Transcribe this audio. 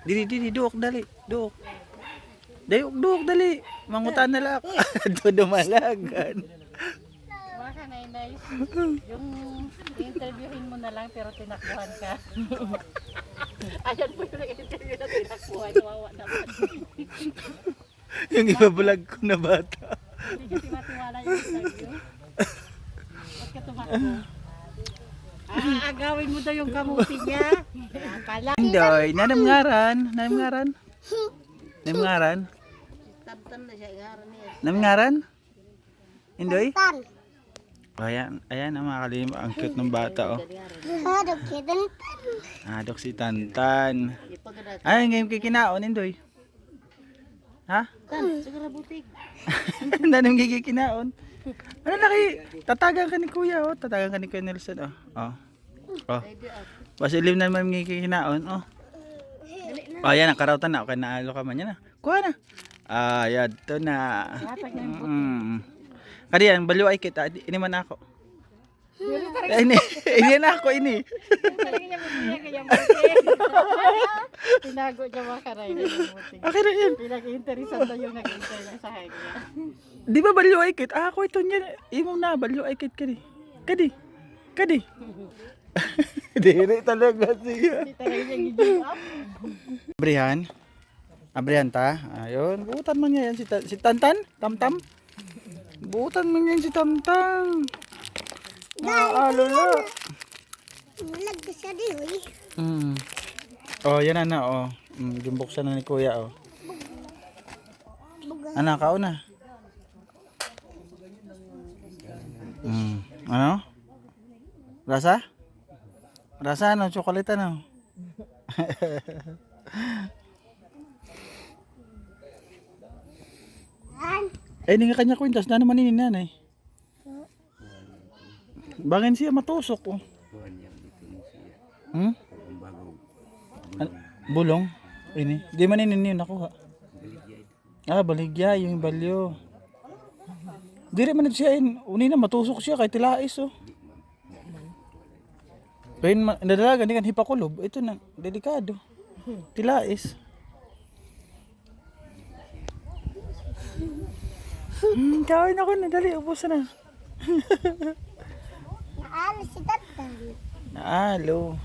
Dili, duok, dali. Duok. Duok, dali. Mangutan na lang. Ito dumalagan. Baka nay, yung interviewin mo na lang pero tinakbuhan ka. Ayan po yung interview na tinakbuhan. Wawa naman. Yung ibablog ko na bata. Hindi kasi matiwala yung interview. Ba't ka tumakbo? Agawin mo daw yung kamuti niya. Kaya pala. Indoy, nanamngaran. Nanamngaran. Tantan na siya, ingaran niya. Nanamngaran? Indoy? Ayan, ang mga kalim. Ang cute ng bata, oh. Dok si Tantan. Ay, ngayon kikinaon, Indoy. Ha? Tan, siguro butig. Nanam kikinaon. Ano laki? Tatagan ka ni Kuya, oh. Tatagan ka ni Kuya Nelson, oh. Oh. Basilim na naman kikinaon, oh. Oh, yan, ang karautan na. Okay, naalo ka man yan, ah. Kuha na. Yan, ito na. Kadiyan, baliw ay kita. Ini man ako. Ini na ako, ini. Tinago niya mga karay na yung butig. Okay na yan. Pinag-interesan na yung nag-interview sa kanya. Di ba baliw ay kit? Ako ito niya. Imo na, baliw ay kit kadi. Kadi. Dili talaga siya. Hindi talaga niya give up. Abrihan ta. Ayun, buutan man niya yan si Tantan, Tamtam. Buutan man yan si Tamtam. Lolo. Bulag ka siya di, uy. Oh, yan na, oh. Gimbuksan na ni Kuya, oh. Anak, kauna. Ano? Rasa? Rasa ano? Chocolate ano? Hindi nga kanya kwintas na naman nanay. Bangin siya matusok, oh. Bulong? Ini. Di man yun nakuha. Baligya yung balyo. Diri man siya uni na matusok siya kay tilais, oh. Pero nadalaga ni kan hipakulob. Ito na delikado. Tilais. Kain ako na, dali, ubos na. Naalis si Tatan. Naalo.